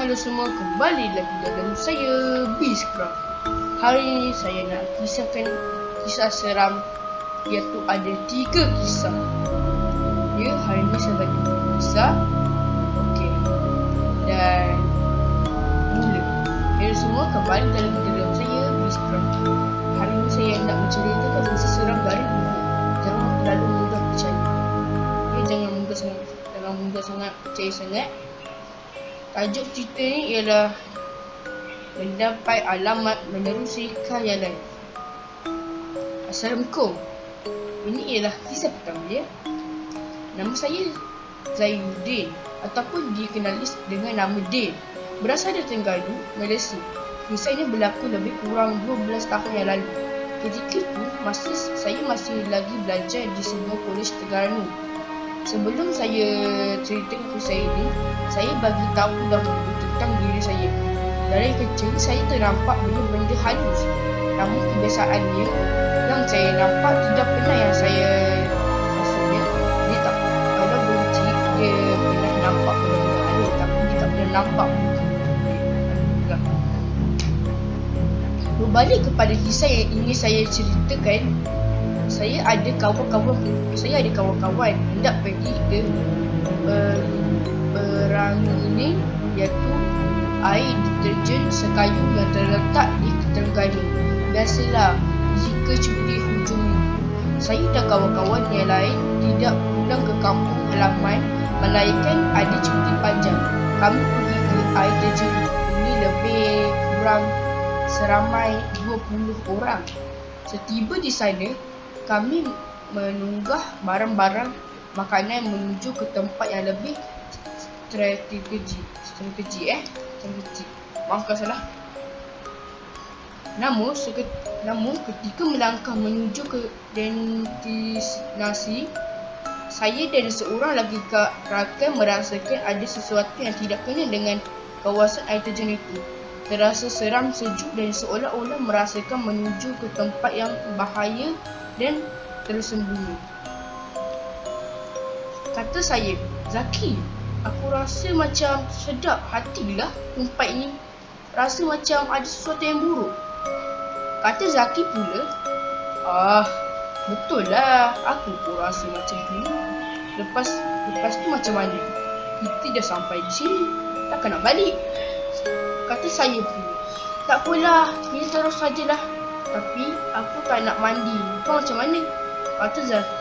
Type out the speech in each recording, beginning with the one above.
Halo semua, kembali lagi dalam saya Beastcraft. Hari ini saya nak kisahkan kisah seram, iaitu ada 3 kisah. Ya, hari ini saya bagi kisah. Okey. Dan mula. Halo semua, kembali dalam saya Beastcraft. Hari ini saya nak menceritakan kisah seram dari buku. Jangan terlalu mudah percaya. Ya, jangan mudah sangat percaya sangat. Tajuk cerita ni ialah mendapat alamat menerusi khayalan. Assalamualaikum. Ini ialah kisah pertama dia. Nama saya Zainuddin ataupun dikenali dengan nama Din. Berasal dari Terengganu, Malaysia. Kisah ini berlaku lebih kurang 12 tahun yang lalu. Ketika itu saya masih lagi belajar di sebuah kolej Terengganu. Sebelum saya ceritakan kisah ini, saya bagi tahu dahulu tentang diri saya. Dari kecil saya ternampak benda-benda halus. Namun kebiasaannya yang saya nampak tidak pernah yang saya maksudnya dia tak, kalau benci dia pernah nampak benda-benda halus, tapi dia tak pernah nampak benda. Berbalik kepada kisah yang ingin saya ceritakan, saya ada kawan-kawan hendak pergi ke perangi ini, iaitu air deterjen sekayu yang terletak di Terengganu. Biasalah jika cuti hujung minggu, saya dan kawan-kawan yang lain tidak pulang ke kampung halaman melainkan ada cuti panjang. Kami pergi ke air terjun ini lebih kurang seramai 20 orang. Setiba di sana, kami menunggah barang-barang makanan menuju ke tempat yang lebih strategi. Maaf kalau salah. Namun ketika melangkah menuju ke destinasi, saya dan seorang lagi rakan merasakan ada sesuatu yang tidak kena dengan kawasan air terjun itu. Terasa seram, sejuk dan seolah-olah merasakan menuju ke tempat yang bahaya dan tersembunyi. Kata saya, Zaki, aku rasa macam sedap hatilah tempat ini. Rasa macam ada sesuatu yang buruk. Kata Zaki pula, betul lah, aku pun rasa macam tu. Lepas tu macam mana? Kita dah sampai di sini, takkan nak balik? Kata saya pula, tak apalah, kita terus sajalah. Tapi aku tak nak mandi. Kau macam mana? Kata Zaki,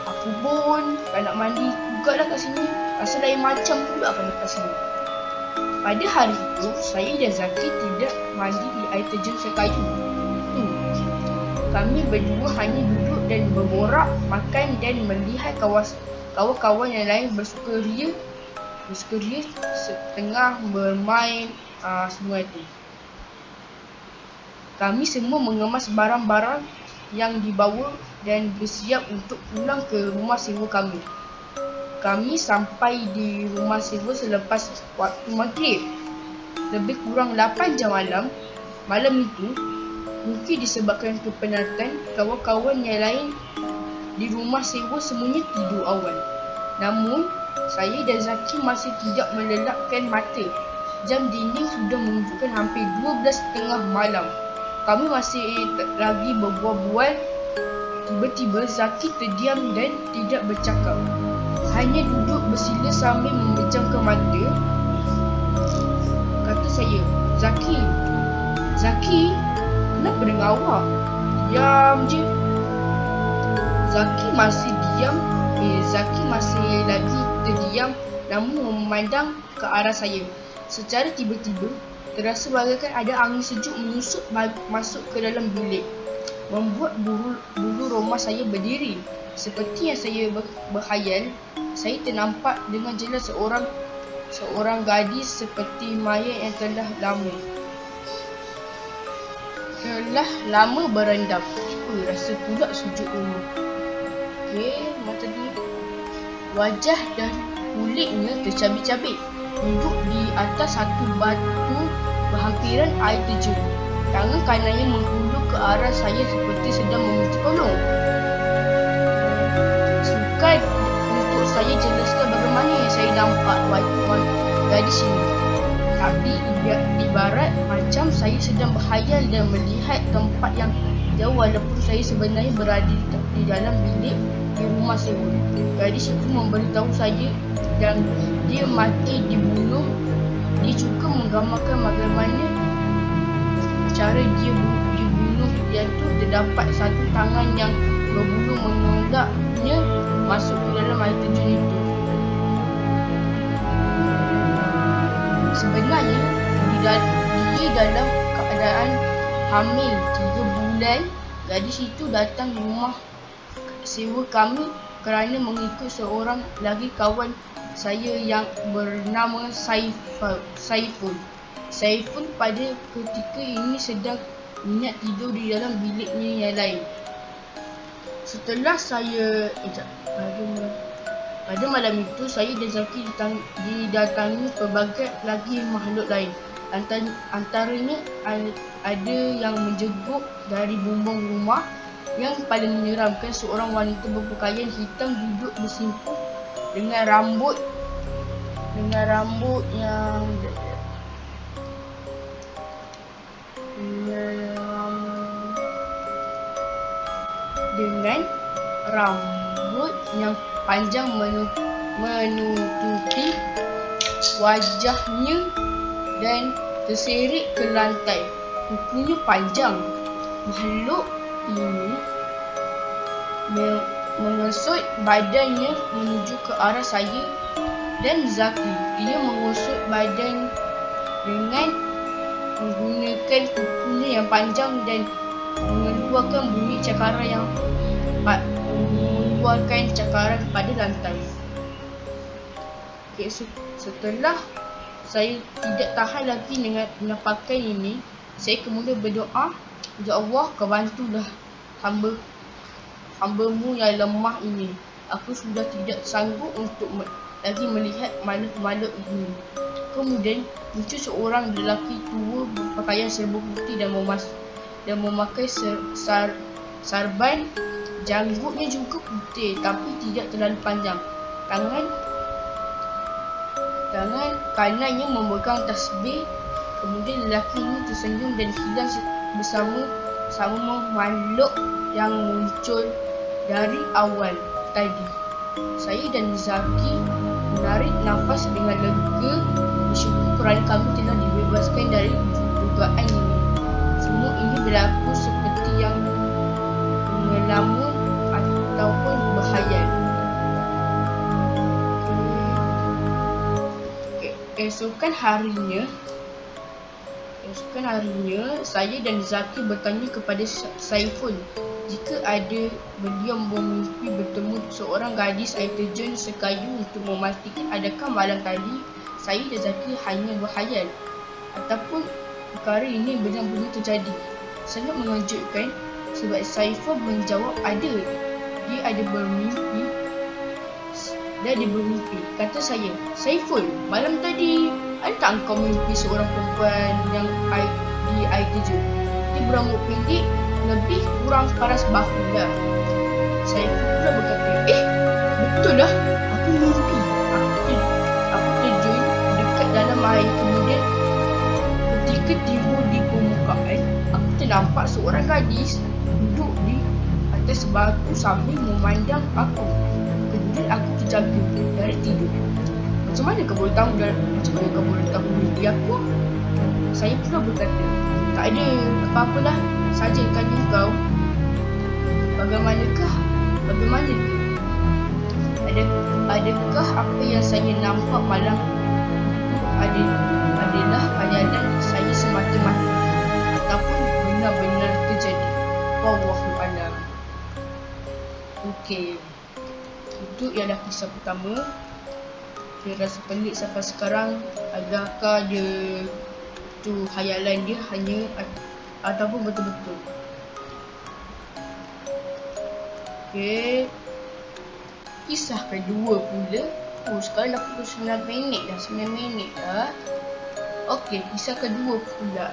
aku pun tak nak mandi juga lah kat sini. Rasa lain macam pula kan kat sini. Pada hari itu, saya dan Zaki tidak mandi di air terjun sekayu. Kami berdua hanya duduk dan berborak, makan dan melihat kawan-kawan yang lain bersukaria setengah bermain semua itu. Kami semua mengemas barang-barang yang dibawa dan bersiap untuk pulang ke rumah sewa kami. Kami sampai di rumah sewa selepas waktu maghrib. Lebih kurang 8 jam malam. Malam itu, mungkin disebabkan kepenatan, kawan-kawan yang lain di rumah sewa semuanya tidur awal. Namun, saya dan Zaki masih tidak melelapkan mata. Jam dinding sudah menunjukkan hampir 12:30 malam. Kami masih lagi berbual-bual. Tiba-tiba Zaki terdiam dan tidak bercakap. Hanya duduk bersila sambil memejamkan mata. Kata saya, Zaki, kenapa dengan awak? Diam je. Zaki masih lagi terdiam namun memandang ke arah saya. Secara tiba-tiba, terasa bagaikan ada angin sejuk menyusup masuk ke dalam bilik, membuat bulu roma saya berdiri. Seperti yang saya berkhayal, saya ternampak dengan jelas seorang gadis seperti mayat yang telah lama berendam. Rasa pula sejuk rumah. Mata dia, wajah dan kulitnya tercabik-cabik, duduk di atas satu batu berhampiran air terjun. Tangan kanannya menghulur ke arah saya seperti sedang meminta tolong. Sukar untuk saya jelaskan bagaimana yang saya nampak gadis ini. Tapi ibarat macam saya sedang berkhayal dan melihat tempat yang jauh walaupun saya sebenarnya berada di dalam bilik di rumah sewa. Gadis itu memberitahu saya dan dia mati dibunuh. Dia juga menggambarkan bagaimana cara dia dibunuh, iaitu terdapat satu tangan yang berbulu menolaknya masuk ke dalam air terjun itu. Sebenarnya dia dalam keadaan hamil 3 bulan. Gadis itu datang di rumah sewa kami kerana mengikut seorang lagi kawan saya yang bernama Saiful. Saiful pada ketika ini sedang minat tidur di dalam biliknya yang lain. Setelah saya pada malam itu, saya dan Zaki didatangi pelbagai lagi makhluk lain. Antaranya ada yang menjeguk dari bumbung rumah. Yang paling menyeramkan, seorang wanita berpakaian hitam duduk bersimpuh dengan rambut yang panjang menutupi wajahnya dan terserit ke lantai. Kukunya panjang. Makhluk ini mengesut badannya menuju ke arah saya dan Zaki. Dia mengusut badan dengan menggunakan kukunya yang panjang dan mengeluarkan bunyi cakaran pada lantai. Setelah saya tidak tahan lagi dengan penampakan ini, saya kemudian berdoa, "Ya Allah, Kau bantulah hamba-Mu yang lemah ini. Aku sudah tidak sanggup untuk lagi melihat makhluk-makhluk ini." Kemudian muncul seorang lelaki tua berpakaian serba putih dan memakai sarban. Janggutnya juga putih tapi tidak terlalu panjang. Tangan kanannya memegang tasbih. Kemudian lelaki ini tersenyum dan hilang bersama makhluk yang muncul dari awal tadi. Saya dan Zaki menarik nafas dengan lega, bersyukur kerana kami telah dibebaskan dari dugaan ini. Semua ini berlaku seperti yang melamun ataupun berkhayal. Esokan harinya, saya dan Zaki bertanya kepada Saiful jika beliau bermimpi bertemu seorang gadis air terjun sekayu untuk memastikan adakah malam tadi saya dan Zaki hanya berkhayal ataupun perkara ini benar-benar terjadi. Sangat mengejutkan sebab Saiful menjawab dia ada bermimpi. Kata saya, "Saiful, malam tadi adakah engkau mimpi seorang perempuan yang di air terjun? Dia berambut pendek, lebih kurang paras bahu dah." Saiful pula berkata, "Betul lah, aku mimpi. Aku terjun dekat dalam air, kemudian ketika timbul di permukaan, aku ternampak seorang gadis duduk di atas batu sambil memandang aku. Kemudian aku terjaga dari tidur. Macam mana kau boleh tahu mimpi aku?" Saya pula berkata, "Tak ada apa-apalah saja tanya kau. Bagaimanakah? Adakah apa yang saya nampak malam itu adalah khayalan saya semata-mata ataupun benar-benar terjadi? Wallahu a'lam." Okey. Itu ialah kisah pertama. Dia rasa pelik sampai sekarang. Adakah itu khayalan dia hanya ataupun betul-betul? Okey. Kisah kedua pula. Sekarang dah pukul 9 minit dah. Okey, kisah kedua pula.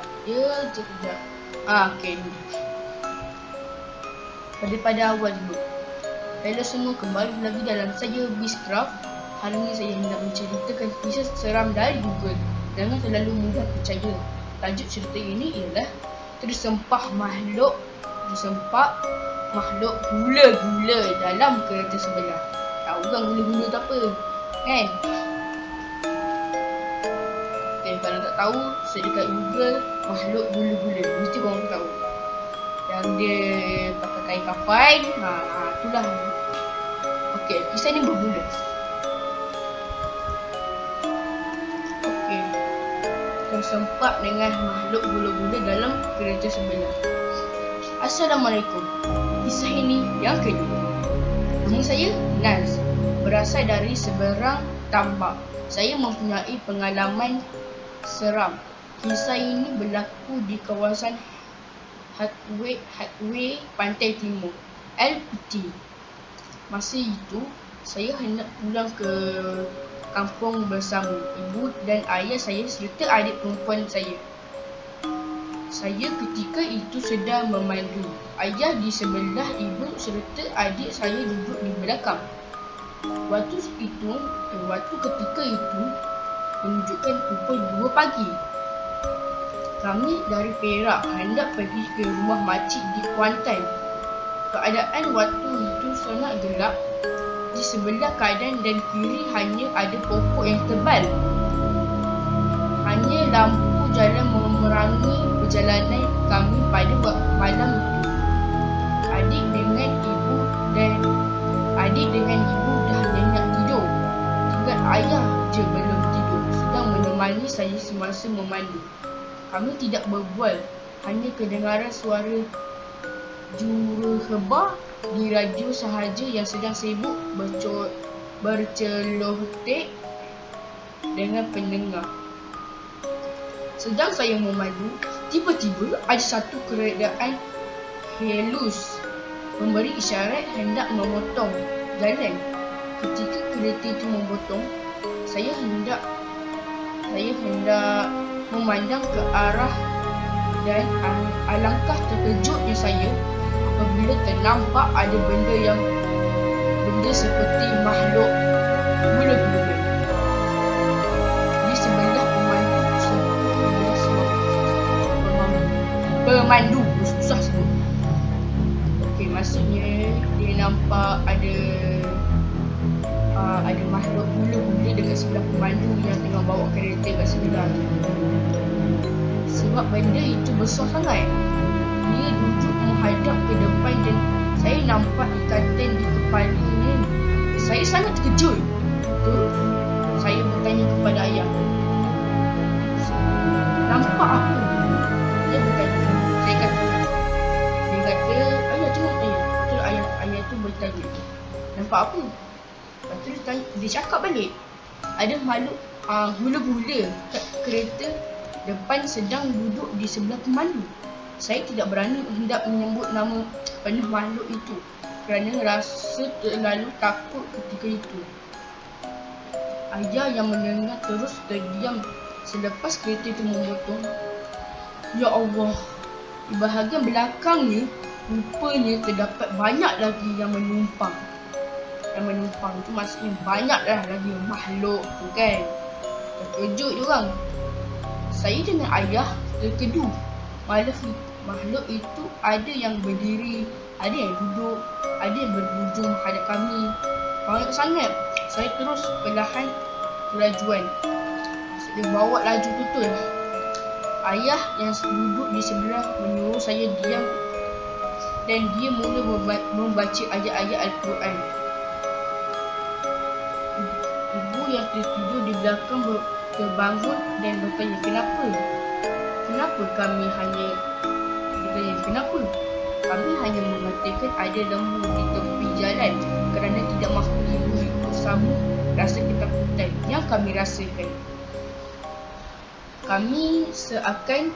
Sekejap. Okey. Pada awal dulu. Hello semua, kembali lagi dalam saya Beastcraft. Hari ini saya hendak menceritakan kisah seram dari Google. jangan terlalu mudah percaya. Tajuk cerita ini ialah tersempak makhluk gula-gula dalam kereta sebelah. Tahu kan gula-gula tu apa? Kan? Okay, kalau tak tahu, search dekat Google makhluk gula-gula. Mesti korang tahu. Yang dia pakai kain kafan. Itulah. Okay, kisah ni bermula. Okay, tersempak dengan makhluk gula-gula dalam kereta sebelah. Assalamualaikum. Kisah ini yang kedua. Nama saya Naz, berasal dari Seberang Tambak. Saya mempunyai pengalaman seram. Kisah ini berlaku di kawasan Highway Pantai Timur, LPT. Masa itu, saya hendak pulang ke kampung bersama ibu dan ayah saya serta adik perempuan saya. Saya ketika itu sedang memandu. Ayah di sebelah, ibu serta adik saya duduk di belakang. Waktu ketika itu menunjukkan pukul 2 pagi. Kami dari Perak hendak pergi ke rumah makcik di Kuantan. Keadaan waktu itu sangat gelap. Di sebelah kanan dan kiri hanya ada pokok yang tebal. Hanya lampu jalan menerangi perjalanan kami pada malam itu. Adik dengan ibu dah nyenyak tidur. Tinggal ayah je belum tidur, sedang menemani saya semasa memandu. Kami tidak berbual, hanya kedengaran suara juruhebah di radio sahaja yang sedang sibuk bercelotek dengan pendengar. Sedang saya memandu, tiba-tiba ada satu kereta halus memberi isyarat hendak memotong jalan. Ketika kereta itu memotong, saya hendak memandang ke arah dan alangkah terkejutnya saya apabila ternampak ada benda seperti makhluk gula-gula di sebelah pemandu. Susah sebut. Okey, maksudnya dia nampak ada makhluk gula-gula dekat sebelah pemandu yang tengah bawa kereta kat sebelah. Sebab benda itu besar sangat. Dia duduk menghadap ke depan dan saya nampak ikatan di kepalanya. Saya sangat terkejut. Terus saya bertanya kepada ayah, nampak apa? Dia bertanya. Dia kata, ayah tengok ayah. Terus ayah tu bertanya, nampak apa? Lepas tu dia cakap balik, ada makhluk gula-gula kat kereta depan sedang duduk di sebelah pemandu. Saya tidak berani hendak menyebut nama penuh makhluk itu kerana rasa terlalu takut ketika itu. Ayah yang mendengar terus terdiam selepas kereta itu memotong. Ya Allah, di bahagian belakangnya rupanya terdapat banyak lagi yang menumpang. Yang menumpang tu maksudnya banyaklah lagi makhluk tu kan. Terkejut diorang. Saya dengan ayah terkedu. Makhluk itu ada yang berdiri, ada yang duduk, ada yang berbujung hadap kami. Banyak sangat. Saya terus perlahan kelajuan. Dia bawa laju betul. Ayah yang duduk di sebelah menyuruh saya diam dan dia mula membaca ayat-ayat Al-Quran. Ibu yang tertidur di belakang terbangun dan bertanya, kenapa? Kami hanya mengatakan ada lembu di tepi jalan kerana tidak mahu ibu ikut sambung rasa ketakutan yang kami rasakan. Kami seakan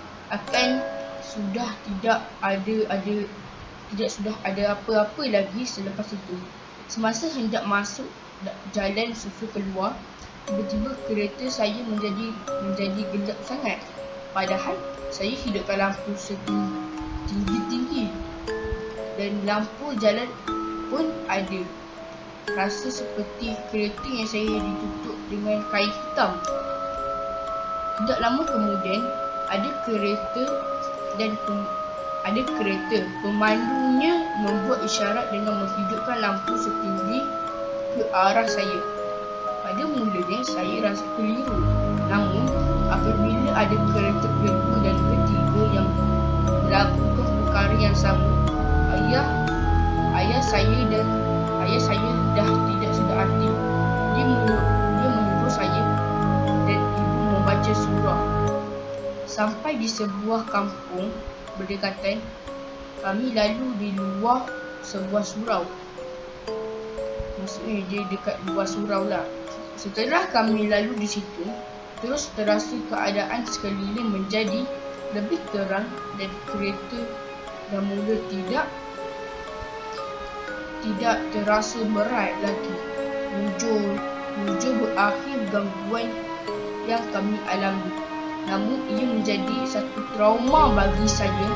sudah tidak ada apa-apa lagi selepas itu. Semasa hendak masuk jalan susu keluar, tiba-tiba kereta saya menjadi gelap sangat. Padahal saya hidupkan lampu tinggi-tinggi dan lampu jalan pun ada. Rasa seperti kereta yang saya ditutup dengan kain hitam. Tidak lama kemudian ada kereta pemandunya membuat isyarat dengan menghidupkan lampu setinggi ke arah saya. Pada mulanya saya rasa keliru. Namun apabila ada kereta kedua dan ketiga yang melakukan perkara yang sama, ayah saya dah tidak sedar hati. Dia menyuruh saya dan ibu membaca surah. Sampai di sebuah kampung berdekatan, kami lalu di luar sebuah surau. Maksudnya dia dekat luar surau lah. Setelah kami lalu di situ, terus terasa keadaan sekeliling menjadi lebih terang dan kereta dah mula tidak terasa berat lagi. Mujur berakhir gangguan yang kami alami. Namun ia menjadi satu trauma bagi saya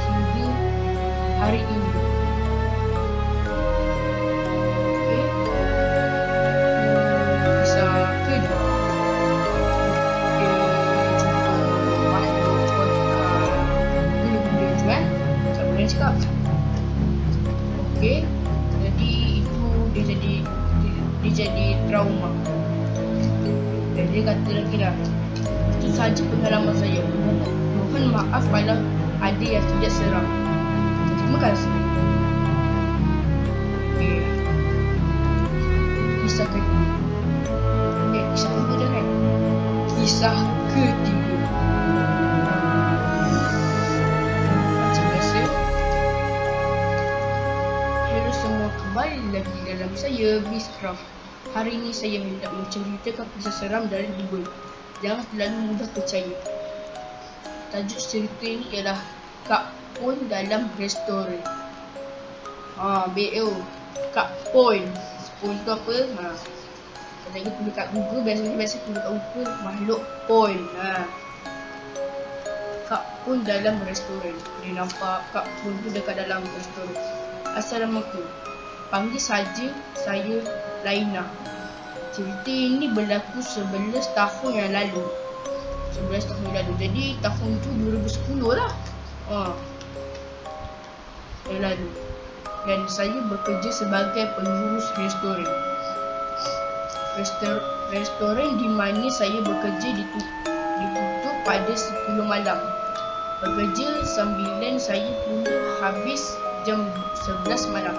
hingga hari ini. Kisah kedua, dia jumpa makhluk benda-benda tu kan, macam mana nak cakap. Jadi itu dia jadi trauma. Dan dia kata lagi lah, itu sahaja pengalaman saya. Mohon maaf kalau ada yang tidak seram. Terima kasih. Kisah kedua. Kisah kedua dah kan? Kisah ketiga. Macam biasa. Hello semua, kembali lagi dalam saya Bizcraft. Hari ini saya hendak menceritakan kisah seram dari Google. Jangan terlalu mudah percaya. Tajuk cerita ini ialah Kak Pon dalam restoran. BO Kak Pon. Pon tu apa? Kalau lagi tulis kat Google, biasa tulis kat Google makhluk pon. Kak Pon dalam restoran. Dia nampak Kak Pon tu dekat dalam restoran. Assalamualaikum. Panggil saja saya Laina. Cerita ini berlaku 11 tahun yang lalu. Jadi tahun tu 2010 lah. Yang lalu. Dan saya bekerja sebagai pengurus restoran. Restoran di mana saya bekerja ditutup pada 10 malam. Bekerja sambilan saya pula habis jam 11 malam.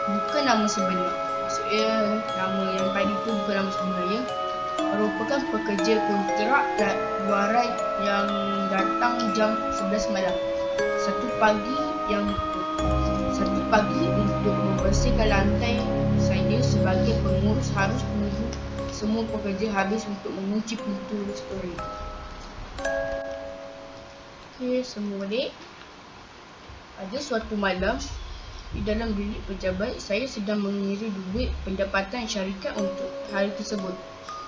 Bukan nama sebenar. Maksudnya nama yang tadi tu bukan nama sebenarnya. Merupakan pekerja kontrak luaran yang datang jam 11 malam. Satu pagi untuk membersihkan lantai, saya sebagai pengurus harus menunggu semua pekerja habis untuk mengunci pintu restoran. Semua balik. Ada suatu malam, di dalam bilik pejabat, saya sedang mengira duit pendapatan syarikat untuk hari tersebut.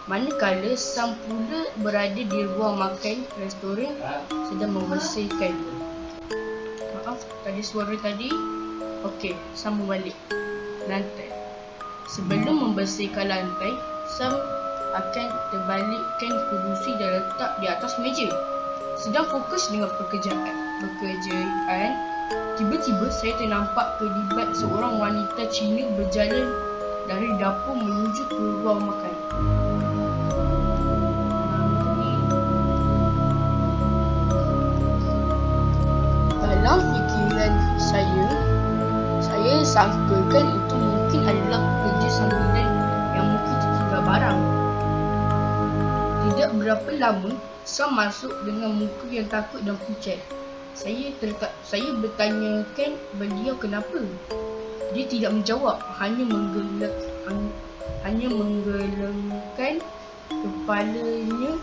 Manakala sang pula berada di ruang makan restoran sedang membersihkan. Maaf, tadi suara tadi. Okey, sambung balik. Lantai. Sebelum membersihkan lantai, Sam akan terbalikkan kerusi dan letak di atas meja. Sedang fokus dengan pekerjaan. Tiba-tiba saya ternampak kelibat seorang wanita Cina berjalan dari dapur menuju ke ruang makan. Dalam fikiran saya sangkakan itu mungkin adalah pekerja sambilan yang mungkin tertinggal barang. Tidak berapa lama, Sam masuk dengan muka yang takut dan pucat. Saya bertanyakan beliau kenapa. Dia tidak menjawab, hanya menggelengkan kepalanya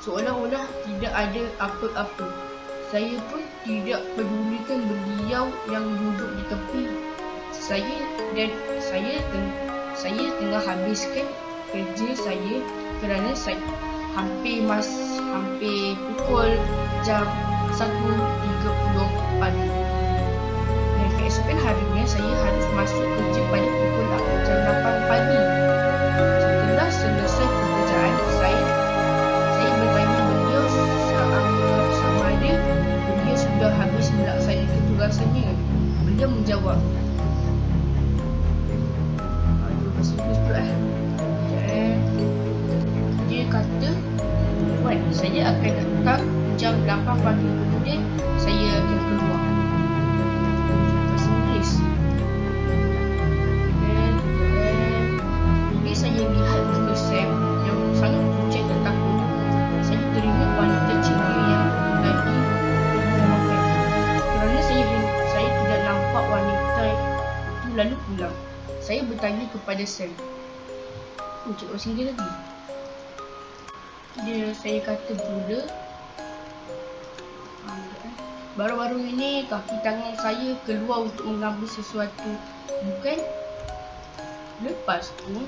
seolah-olah tidak ada apa-apa. Saya pun tidak pedulikan beliau yang duduk di tepi. Saya tengah habiskan kerja saya kerana saya hampir pukul jam 1.30 pagi. Dan keesokan harinya saya harus masuk kerja pada pukul jam 8 pagi. Setelah selesai rasanya? Beliau menjawab, aduh bahasa Inggeris pula dia kata, Wan, saya akan datang jam 8 pagi, kemudian saya akan keluar. Bahasa Inggeris. Jadi saya lihat muka Sam yang sangat pucat dan takut. Saya teringat wanita Cina yang tadi memakai. Kerana saya tidak nampak wanita itu lalu pulang. Saya bertanya kepada Sam. Cik bahasa Inggeris lagi. Saya kata pula, baru-baru ini kaki tangan saya keluar untuk mengambil sesuatu, bukan? Lepas tu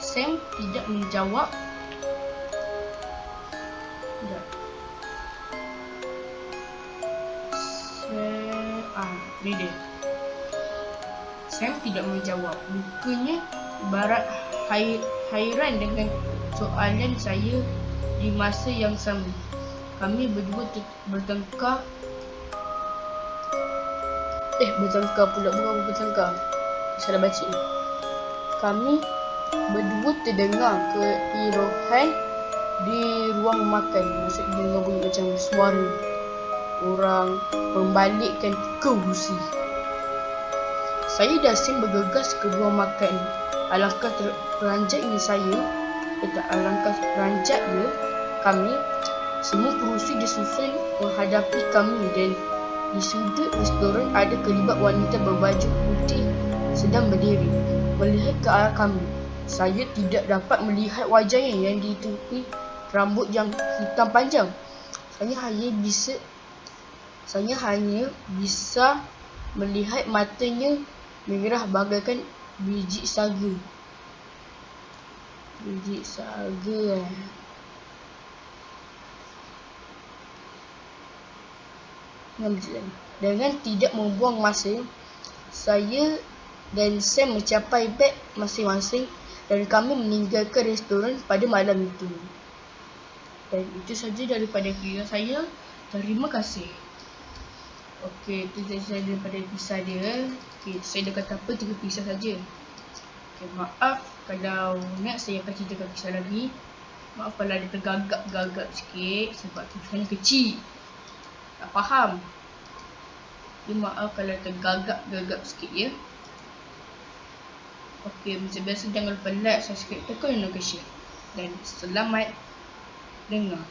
Sam tidak menjawab. Sam tidak menjawab. Mukanya ibarat hairan dengan soalan saya di masa yang sama. Kami berdua bertengkar. Salah baca. Kami berdua terdengar keirohan di ruang makan. Maksud dengar bunyi macam suara orang membalikkan kerusi. Saya dan Sam bergegas ke ruang makan. Alangkah peranjatnya kami. Semua kerusi disusun menghadapi kami dan di sudut restoran ada kelibat wanita berbaju putih sedang berdiri melihat ke arah kami. Saya tidak dapat melihat wajahnya yang ditutupi rambut yang hitam panjang. Saya hanya bisa melihat matanya merah bagaikan biji saga. Dengan tidak membuang masa, saya dan Sam mencapai beg masing-masing dan kami meninggalkan restoran pada malam itu. Dan itu saja daripada kisah saya. Terima kasih. Okey, itu saja daripada kisah dia. Okey, saya dah kata apa 3 kisah saja. Okey, maaf kalau next saya akan ceritakan kisah lagi. Maaf kalau ada tergagap-gagap sikit sebab kisahnya kecil. Tak faham. Jadi maaf kalau tergagap-gagap sikit ya. Okey, macam biasa jangan lupa like, subscribe, tekan notification. Dan selamat dengar.